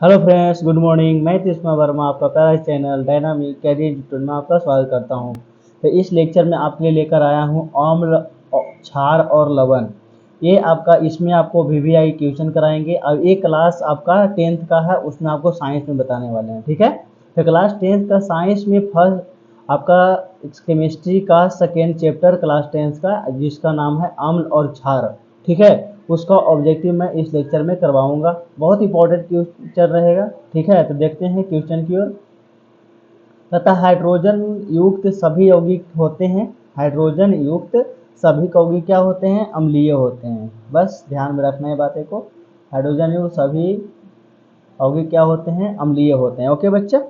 Hello friends, good morning. मैं तिस्मा वर्मा आपका प्यारा चैनल डायनामिक कैरियर इंस्टीट्यूट में आपका स्वागत करता हूं। तो इस लेक्चर में आपके लिए लेकर आया हूं अम्ल, क्षार और लवण। ये आपका इसमें आपको वीवीआई क्वेश्चन कराएंगे और ये क्लास आपका 10th का है, उसमें आपको साइंस में बताने वाले हैं। ठीक है, तो क्लास 10th का साइंस में फर्स्ट आपका केमिस्ट्री का सेकेंड चैप्टर क्लास 10th का, जिसका नाम है अम्ल और क्षार। ठीक है, उसका ऑब्जेक्टिव मैं इस लेक्चर में करवाऊंगा। बहुत इंपॉर्टेंट क्वेश्चन रहेगा। ठीक है, तो देखते हैं क्वेश्चन की ओर। तथा हाइड्रोजन युक्त सभी यौगिक होते हैं। हाइड्रोजन युक्त सभी यौगिक क्या होते हैं? अम्लीय होते हैं। बस ध्यान में रखना है बातें को। हाइड्रोजन युक्त सभी यौगिक क्या होते हैं? अम्लीय होते हैं। ओके बच्चा,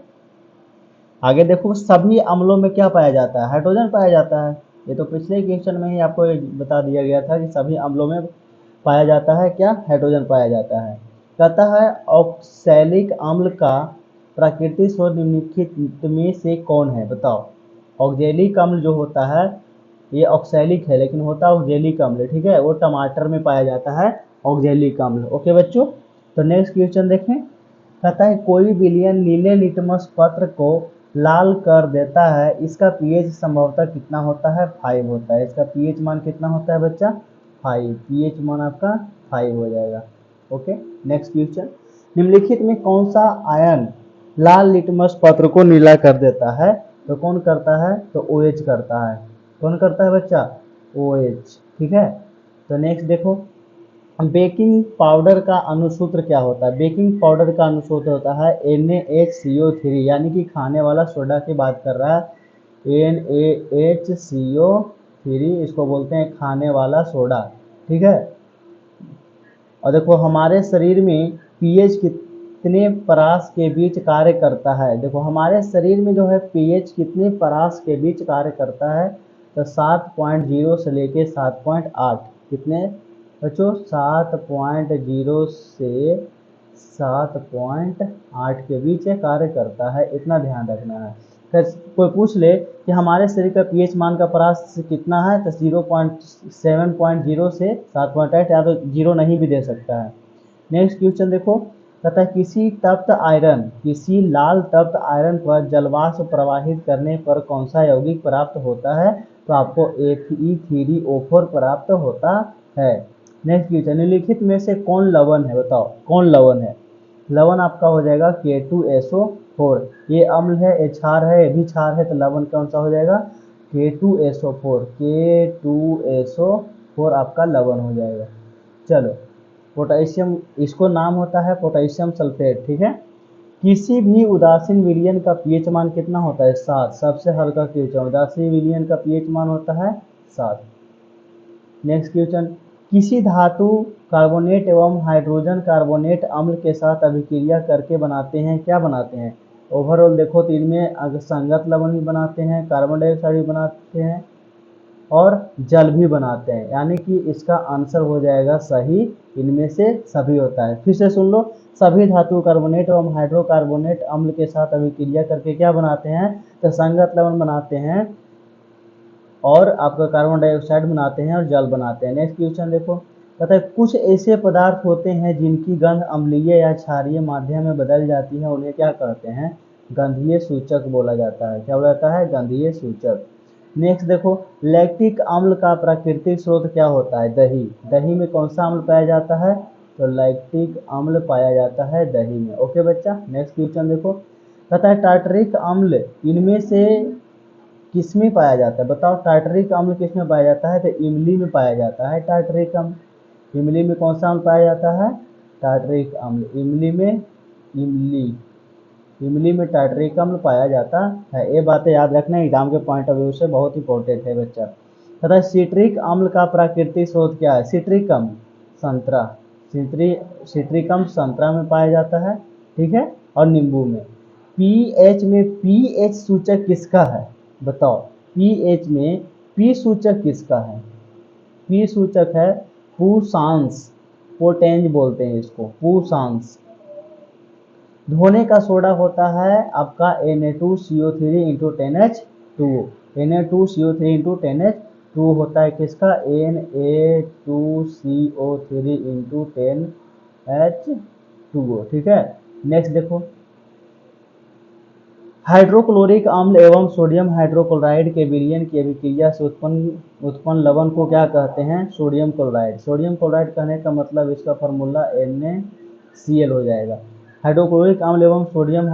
आगे देखो, सभी अम्लों में क्या पाया जाता है? हाइड्रोजन पाया जाता है। ये तो पिछले क्वेश्चन में ही आपको बता दिया गया था कि सभी अम्लों में पाया जाता है क्या? हाइड्रोजन पाया जाता है। कहता है ऑक्सैलिक अम्ल का प्राकृतिक स्रोत निम्नलिखित में से कौन है? बताओ। ऑक्सैलिक अम्ल जो होता है, ये ऑक्सैलिक है लेकिन होता ऑक्सैलिक अम्ल। ठीक है, वो टमाटर में पाया जाता है ऑक्सैलिक अम्ल। ओके बच्चों, तो नेक्स्ट क्वेश्चन देखें। कहता है कोई विलयन नीले लिटमस पत्र को लाल कर देता है, इसका पीएच संभवतः कितना होता है? 5 होता है। इसका पीएच मान कितना होता है बच्चा? 5। पीएच मान आपका 5 हो जाएगा। Okay, next question. निम्नलिखित में कौन सा आयन लाल लिटमस पत्र को नीला कर देता है? तो कौन करता है? तो OH करता है। कौन करता है बच्चा? OH। ठीक है, तो नेक्स्ट देखो, बेकिंग पाउडर का अनुसूत्र क्या होता है? बेकिंग पाउडर का अनुसूत्र होता है NaHCO3, यानी कि खाने वाला सोडा की बात कर रहा है। NaHCO3 इसको बोलते हैं खाने वाला सोडा। ठीक है, और देखो हमारे शरीर में पीएच कितने परास के बीच कार्य करता है? देखो हमारे शरीर में जो है पीएच कितने परास के बीच कार्य करता है? तो 7.0 से लेके 7.8। कितने बच्चों? 7.0 से 7.8 के बीच कार्य करता है, इतना ध्यान रखना है। फिर कोई पूछ ले कि हमारे शरीर का पीएच मान का परास कितना है, तो 7.0 से 7.8, या तो 0 नहीं भी दे सकता है। नेक्स्ट क्वेश्चन देखो, कहता है किसी लाल तप्त आयरन पर जलवाष्प प्रवाहित करने पर कौन सा यौगिक प्राप्त होता है? तो आपको Fe3O4 प्राप्त होता है। नेक्स्ट क्वेश्चन, निम्नलिखित में से कौन लवण है? बताओ कौन लवण है? लवण आपका हो जाएगा K2SO4। ये अम्ल है, ये क्षार है, ये भी क्षार है, तो लवण कौन सा हो जाएगा? K2SO4। K2SO4 आपका लवण हो जाएगा। चलो, पोटेशियम, इसको नाम होता है पोटेशियम सल्फेट। ठीक है, किसी भी उदासीन विलयन का पीएच मान कितना होता है? 7। सबसे हल्का क्वेश्चन, उदासीन विलयन का पीएच मान होता है 7। नेक्स्ट क्वेश्चन, किसी धातु कार्बोनेट एवं हाइड्रोजन कार्बोनेट अम्ल के साथ अभिक्रिया करके बनाते हैं, क्या बनाते हैं? ओवरऑल देखो तो इनमें अगर संगत लवण भी बनाते हैं, कार्बन डाइऑक्साइड भी बनाते हैं और जल भी बनाते हैं, यानी कि इसका आंसर हो जाएगा सही, इनमें से सभी होता है। फिर से सुन लो, सभी धातु कार्बोनेट एवं हाइड्रोकार्बोनेट अम्ल के साथ अभिक्रिया करके क्या बनाते हैं? तो संगत लवण बनाते हैं और आपका कार्बन डाइऑक्साइड बनाते हैं और जल बनाते हैं। नेक्स्ट क्वेश्चन देखो, कहता है कुछ ऐसे पदार्थ होते हैं जिनकी गंध अम्लीय या क्षारीय माध्यम में बदल जाती है, उन्हें क्या कहते हैं? गंधीय सूचक बोला जाता है। क्या बोला जाता है? गंधीय सूचक। नेक्स्ट देखो, लैक्टिक अम्ल का प्राकृतिक स्रोत क्या होता है? दही। दही में कौन सा अम्ल पाया जाता है? तो लैक्टिक अम्ल पाया जाता है दही में। ओके बच्चा, नेक्स्ट क्वेश्चन देखो, कहता है टार्टरिक अम्ल इनमें से किसमें पाया जाता है? बताओ, टार्टरिक अम्ल किसमें पाया जाता है? तो इमली में पाया जाता है टार्टरिक अम्ल। इमली में कौन सा अम्ल पाया जाता है? टार्टरिक अम्ल। इमली में टार्टरिक अम्ल पाया जाता है। ये बातें याद रखना, एग्जाम के पॉइंट ऑफ व्यू से बहुत इंपॉर्टेंट है बच्चा। तथा सिट्रिक अम्ल का प्राकृतिक स्रोत क्या है? सिट्रिक अम्ल संतरा। सिट्रिक अम्ल संतरा में पाया जाता है। ठीक है, और नींबू में। पीएच में पीएच सूचक किसका है? बताओ, पीएच में पी सूचक किसका है? पी सूचक है पूसांस। पोटेंज बोलते हैं इसको, पूसांस। धोने का सोडा होता है आपका Na2CO3 into 10H2। Na2CO3 into 10H2 होता है किसका? Na2CO3 into 10H2। ठीक है, नेक्स्ट देखो, हाइड्रोक्लोरिक अम्ल एवं सोडियम हाइड्रोक्लोराइड के विलयन की अभिक्रिया से उत्पन्न लवण को क्या कहते हैं? Sodium chloride. सोडियम क्लोराइड कहने का मतलब इसका फार्मूला NaCl हो जाएगा। हाइड्रोक्लोरिक अम्ल एवं सोडियम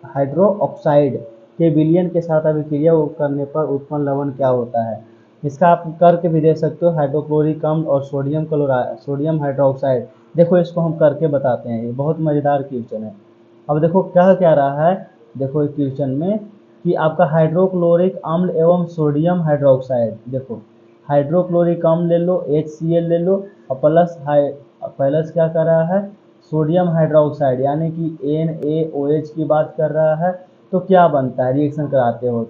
हाइड्रो ऑक्साइड के विलयन के साथ अभिक्रिया करने पर उत्पन्न लवण क्या होता है? इसका आप करके भी दे सकते हो, हाइड्रोक्लोरिक अम्ल और सोडियम हाइड्रोक्साइड। देखो इसको हम करके बताते हैं, ये बहुत मज़ेदार क्वेश्चन है। अब देखो कह क्या रहा है, देखो इस क्वेश्चन में कि आपका हाइड्रोक्लोरिक अम्ल एवं सोडियम हाइड्रोक्साइड, देखो हाइड्रोक्लोरिक अम्ल ले लो, HCl ले लो, और प्लस क्या कर रहा है? सोडियम हाइड्रोक्साइड यानी कि NaOH की बात कर रहा है। तो क्या बनता है रिएक्शन कराते हो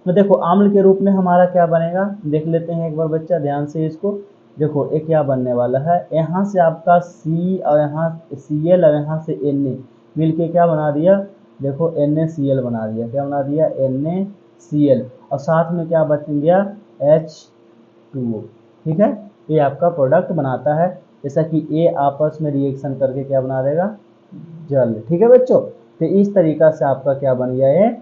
तो देखो अम्ल के रूप में हमारा क्या बनेगा, देख लेते हैं एक बार बच्चा ध्यान से इसको। देखो ये क्या बनने वाला है, यहाँ से आपका C और यहाँ Cl और यहाँ से Na मिलके क्या बना दिया, देखो NaCl बना दिया। क्या बना दिया? NaCl, और साथ में क्या बच गया? H2O। ठीक है, ये आपका प्रोडक्ट बनाता है, जैसा कि ये आपस में रिएक्शन करके क्या बना देगा? जल। ठीक है बच्चों, तो इस तरीका से आपका क्या बन गया ये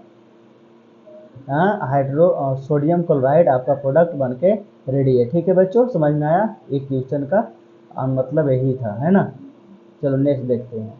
सोडियम क्लोराइड आपका प्रोडक्ट बन के रेडी है। ठीक है बच्चों, समझ में आया? एक क्वेश्चन का मतलब यही था, है ना। चलो नेक्स्ट देखते हैं।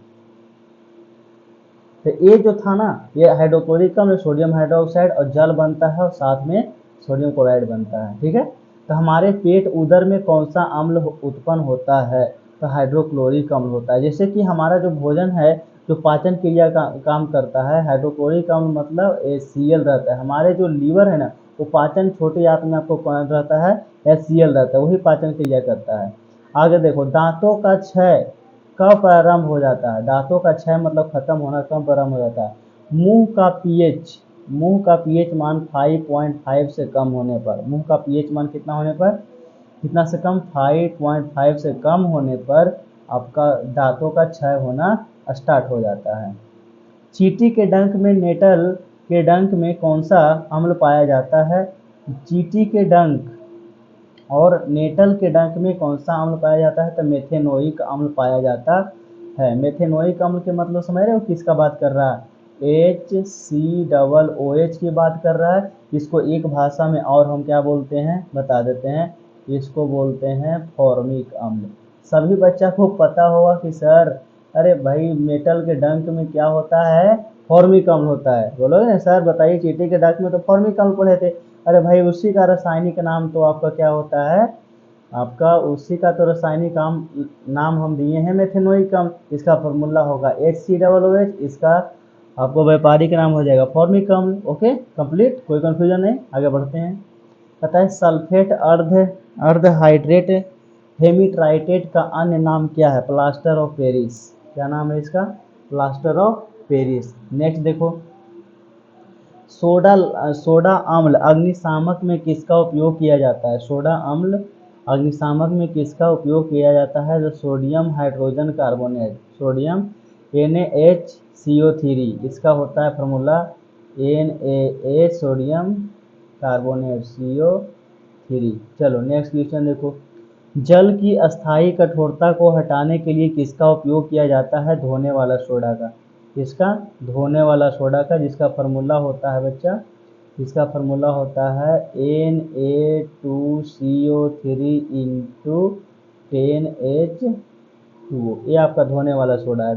तो ये जो था ना, ये हाइड्रोक्लोरिक अम्ल सोडियम हाइड्रोक्साइड और जल बनता है, और साथ में सोडियम क्लोराइड बनता है। ठीक है, तो हमारे पेट उदर में कौन सा अम्ल उत्पन्न होता है? तो हाइड्रोक्लोरिक अम्ल होता है। जैसे कि हमारा जो भोजन है, जो पाचन क्रिया का काम करता है, हाइड्रोक्लोरिक अम्ल मतलब Cl रहता है। हमारे जो लीवर है ना, वो पाचन छोटी आंत में आपको कौन रहता है? Cl रहता है, वही पाचन क्रिया करता है। आगे देखो, दांतों का क्षय कब प्रारंभ हो जाता है? दांतों का क्षय मतलब खत्म होना कब प्रारंभ हो जाता है? मुंह का पीएच मान 5.5 से कम होने पर। मुंह का पीएच मान कितना होने पर? कितना से कम? 5.5 से कम होने पर आपका दांतों का क्षय होना स्टार्ट हो जाता है। चींटी के डंक में नेटल के डंक में कौन सा अम्ल पाया जाता है? चींटी के डंक और नेटल के डंक में कौन सा अम्ल पाया जाता है? तो मेथेनोइक अम्ल पाया जाता है। मेथेनोइक अम्ल के मतलब समझ रहे हो किसका बात कर रहा है? HCOOH की बात कर रहा है। इसको एक भाषा में और हम क्या बोलते हैं बता देते हैं, इसको बोलते हैं फॉर्मिक अम्ल। सभी बच्चा को पता होगा कि सर अरे भाई मेटल के डंक में क्या होता है? फॉर्मिक अम्ल होता है। बोलोगे ना सर बताइए, चींटी के डंक में तो फॉर्मिक अम्ल पढ़े थे। अरे भाई उसी का रासायनिक नाम तो आपका क्या होता है? आपका उसी का तो रासायनिक नाम हम दिए हैं मेथेनोइक अम्ल। इसका फॉर्मूला होगा HCOOH, इसका आपको व्यापारिक नाम हो जाएगा फॉर्मिक अम्ल। ओके कंप्लीट, कोई कंफ्यूजन नहीं, आगे बढ़ते हैं। पता है सल्फेट अर्ध हाइड्रेट हेमिट्राइटेट का अन्य नाम क्या है? Plaster of Paris. क्या नाम है इसका? Plaster of Paris. नेक्स्ट देखो, सोडा अम्ल अग्निशामक में किसका उपयोग किया जाता है? सोडा अम्ल अग्निशामक में किसका उपयोग किया जाता है? जो sodium hydrogen carbonate, sodium NaHCO3, इसका होता है formula Na sodium carbonate CO3। चलो नेक्स्ट क्वेश्चन देखो, जल की अस्थायी कठोरता को हटाने के लिए किसका उपयोग किया जाता है? धोने वाला सोडा का। किसका? धोने वाला सोडा का, जिसका फार्मूला होता है बच्चा, इसका फार्मूला होता है Na2CO3 इंटू 10H2O। ये आपका धोने वाला सोडा है,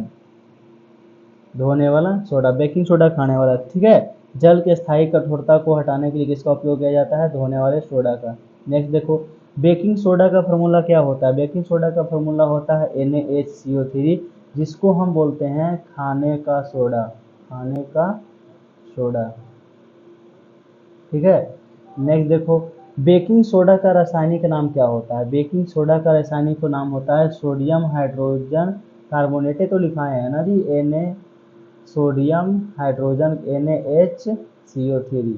धोने वाला सोडा, बेकिंग सोडा खाने वाला। ठीक है, जल के स्थायी कठोरता को हटाने के लिए किसका उपयोग किया जाता है? धोने वाले सोडा का। नेक्स्ट देखो, बेकिंग सोडा का फार्मूला क्या होता है? बेकिंग सोडा का फार्मूला होता है NaHCO3, जिसको हम बोलते हैं खाने का सोडा, खाने का सोडा। ठीक है, नेक्स्ट देखो, बेकिंग सोडा का रासायनिक नाम क्या होता है? बेकिंग सोडा का रासायनिक नाम होता है सोडियम हाइड्रोजन कार्बोनेट। तो लिखा है ना जी, सोडियम हाइड्रोजन NaHCO3।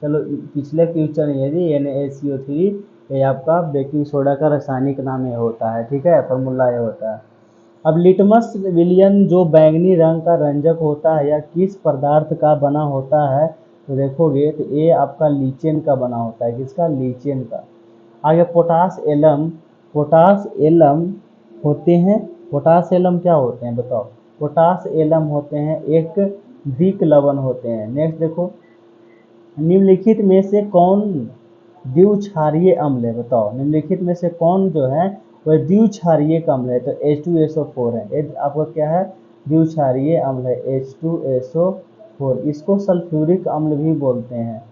चलो पिछले क्वेश्चन ये जी NaHCO3, ये आपका बेकिंग सोडा का रासायनिक नाम ये होता है। ठीक है, फार्मूला ये होता है। अब लिटमस विलयन जो बैंगनी रंग का रंजक होता है या किस पदार्थ का बना होता है? तो देखोगे तो ये आपका लीचेन का बना होता है। किसका? लीचेन का। आगे पोटास एलम होते हैं। पोटास एलम क्या होते हैं बताओ? पोटास एलम होते हैं, एक दिक लवण होते हैं। नेक्स्ट देखो, निम्नलिखित में से कौन द्विक्षारीय अम्ल है, बताओ निम्नलिखित में से कौन जो है वह द्विक्षारीय अम्ल है। तो H2SO4 है, ये आपका क्या है, द्विक्षारीय अम्ल है H2SO4। इसको सल्फ्यूरिक अम्ल भी बोलते हैं,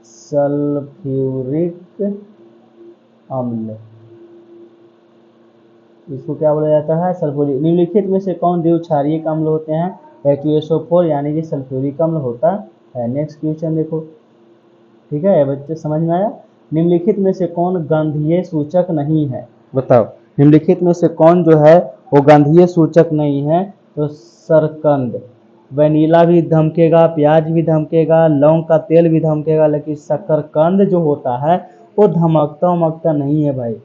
सल्फ्यूरिक अम्ल, इसको क्या बोला जाता है, सल्फ्यूरिक। निम्नलिखित में से कौन द्विक्षारीय अम्ल होते हैं, H2SO4 यानी कि सल्फ्यूरिक अम्ल होता है। नेक्स्ट क्वेश्चन देखो, ठीक है बच्चे, समझ में आया। निम्नलिखित में से कौन गंधीय सूचक नहीं है, बताओ निम्नलिखित में से कौन जो है वो गंधीय सूचक नहीं है। तो सरकंद, वनीला भी धमकेगा, प्याज भी धमकेगा, लौंग का तेल भी धमकेगा, लेकिन शकरकंद जो होता है वो धमकता उमकता नहीं है भाई।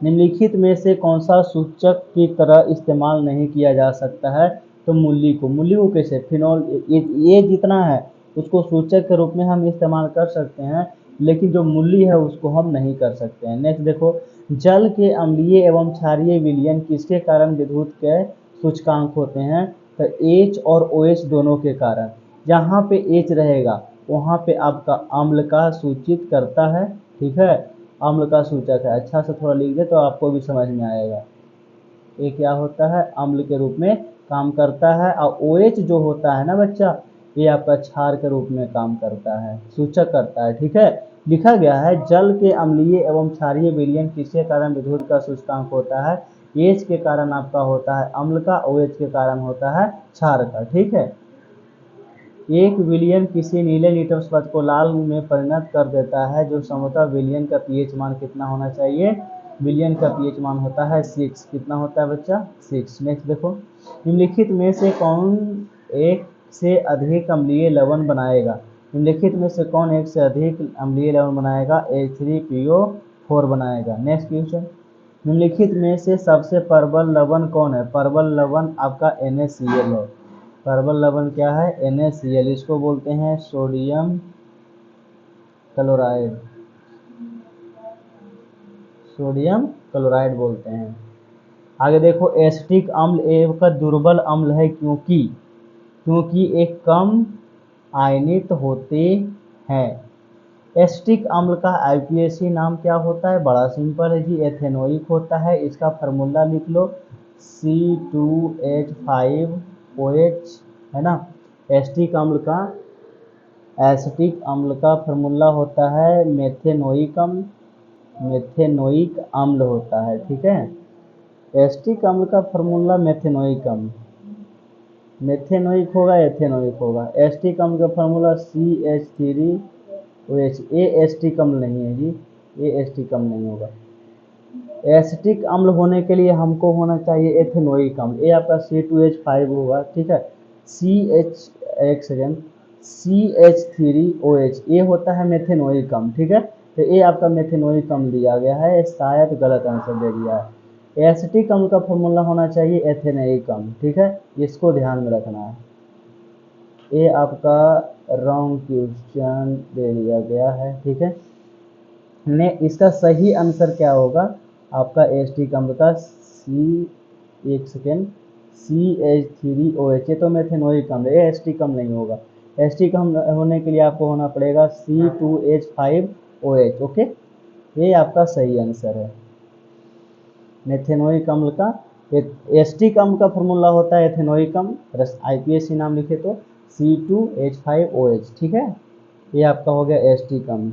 निम्नलिखित में से कौन सा सूचक की तरह इस्तेमाल नहीं किया जा सकता है। तो मूली को कैसे, फिनॉल, ये जितना है उसको सूचक के रूप में हम इस्तेमाल कर सकते हैं, लेकिन जो मूली है उसको हम नहीं कर सकते हैं। नेक्स्ट देखो, जल के अम्लीय एवं क्षारीय विलयन किसके कारण विद्युत के सूचकांक होते हैं। तो H और OH दोनों के कारण। जहाँ पे H रहेगा वहाँ पे आपका अम्ल का सूचित करता है, ठीक है, अम्ल का सूचक है। अच्छा से थोड़ा लिख दे तो आपको भी समझ में आएगा। ये क्या होता है, अम्ल के रूप में काम करता है। और OH जो होता है ना बच्चा, ये आपका क्षार के रूप में काम करता है, सूचक करता है, ठीक है। लिखा गया है जल के अम्लीय एवं क्षारीय विलयन किसके कारण विद्युत का सूचकांक होता है। H के कारण आपका होता है अम्ल का, OH के कारण होता है क्षार का, ठीक है। एक विलयन किसी नीले लिटमस पथ को लाल में परिणत कर देता है। जो समता विलयन का पीएच मान कितना होना चाहिए, विलयन का पीएच मान होता है 6। कितना होता है बच्चा, 6। नेक्स्ट देखो, निम्नलिखित में से कौन एक से अधिक अम्लीय लवण बनाएगा। निम्नलिखित में से कौन एक से अधिक अम्लीय लवण बनाएगा, H3PO4 बनाएगा। नेक्स्ट क्वेश्चन, निम्नलिखित में से सबसे प्रबल लवण कौन है। प्रबल लवण आपका NaCl है। प्रबल लवण क्या है, NaCl, इसको बोलते हैं सोडियम क्लोराइड, सोडियम क्लोराइड बोलते हैं। आगे देखो, एसिटिक अम्ल एक दुर्बल अम्ल है क्योंकि एक कम आयनित होते हैं। एसिटिक अम्ल का IUPAC नाम क्या होता है, बड़ा सिंपल है जी, एथेनोइक होता है। इसका फार्मूला लिख लो, C2H5OH, है ना। एसिटिक अम्ल का फार्मूला होता है मेथेनोइक अम्ल, मेथेनोइक अम्ल होता है, ठीक है। एसिटिक अम्ल का फार्मूला मेथेनोइक अम्ल, मेथेनोइक होगा, एथेनोइक होगा। एसिटिक अम्ल का फार्मूला CH3OH। ये एसिटिक अम्ल नहीं है जी, ये एसिटिक अम्ल नहीं होगा। एसिटिक अम्ल होने के लिए हमको होना चाहिए एथेनोइक अम्ल, ये आपका C2H5 होगा, ठीक है। एक सेकेंड, CH3OH ये होता है मेथेनोइक अम्ल, ठीक है। तो ये आपका मेथेनोइक अम्ल दिया गया है, शायद गलत आंसर दे दिया है। एसिटिक अम्ल का फॉर्मूला होना चाहिए एथेनोइक अम्ल, ठीक है, इसको ध्यान में रखना है। ये आपका रॉन्ग क्वेश्चन दे दिया गया है, ठीक है। ने इसका सही आंसर क्या होगा आपका एसिटिक अम्ल का एक सेकेंड, CH3OH, ये तो मेथेनोइक अम्ल, ये एसिटिक अम्ल नहीं होगा। एसिटिक अम्ल होने के लिए आपको होना पड़ेगा C2H5OH, ओके, ये आपका सही आंसर है। मेथेनोइक अम्ल का, एसिटिक अम्ल का फॉर्मूला होता है एथेनोइक अम्ल, IUPAC नाम लिखे तो C2H5OH, ठीक है। ये आपका हो गया एसिटिक अम्ल।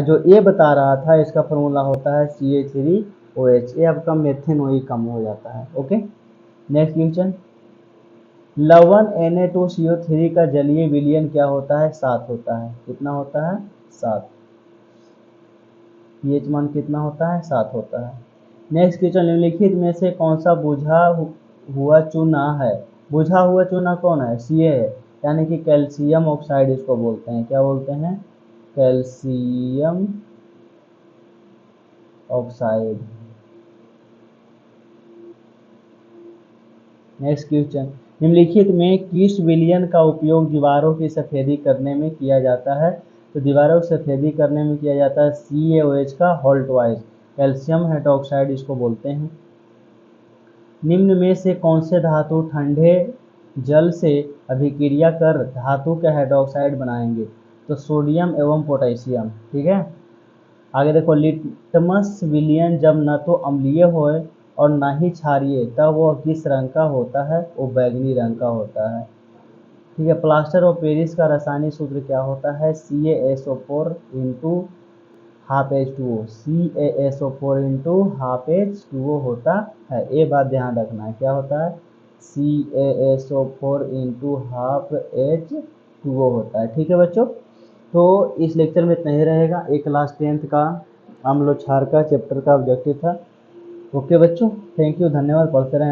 जो ये बता रहा था इसका फॉर्मूला होता है CH3OH, ये आपका मेथेनोइक अम्ल हो जाता है, ओके। नेक्स्ट क्वेश्चन, लवण Na2CO3 का जलीय विलयन क्या होता है, 7 होता है। कितना होता है, 7। पीएच मान कितना होता है, 7 होता है। नेक्स्ट क्वेश्चन, निम्नलिखित में से कौन सा बुझा हुआ चूना है। बुझा हुआ चूना कौन है, Ca है, यानी कि कैल्शियम ऑक्साइड इसको बोलते हैं। क्या बोलते हैं, कैल्शियम ऑक्साइड। नेक्स्ट क्वेश्चन, निम्नलिखित में किस विलयन का उपयोग दीवारों की सफेदी करने में किया जाता है। तो दीवारों की सफेदी करने में किया जाता है CaOH का होल्टवाइज। कैल्शियम हाइड्रोक्साइड इसको बोलते हैं। निम्न में से कौन से धातु ठंडे जल से अभिक्रिया कर धातु के हाइड्रोक्साइड बनाएंगे? तो सोडियम एवं पोटेशियम। ठीक है, आगे देखो, लिटमस विलयन जब न तो अम्लीय हो और न ही क्षारीय, तब वह किस रंग का होता है? वो बैंगनी रंग का होता है। ठीक है, प्लास्टर ऑफ पेरिस का रासायनिक सूत्र क्या होता है? CaSO4 into half H2O। CaSO4 into half H2O होता है। ये बात ध्यान रखना है, क्या होता है? CaSO4 इंटू हाफ H2O होता है। ठीक है बच्चों, तो इस लेक्चर में इतना ही रहेगा। एक क्लास 10th का अम्ल और क्षार का चैप्टर का ऑब्जेक्टिव था। ओके बच्चों, थैंक यू, धन्यवाद, पढ़ते रहें।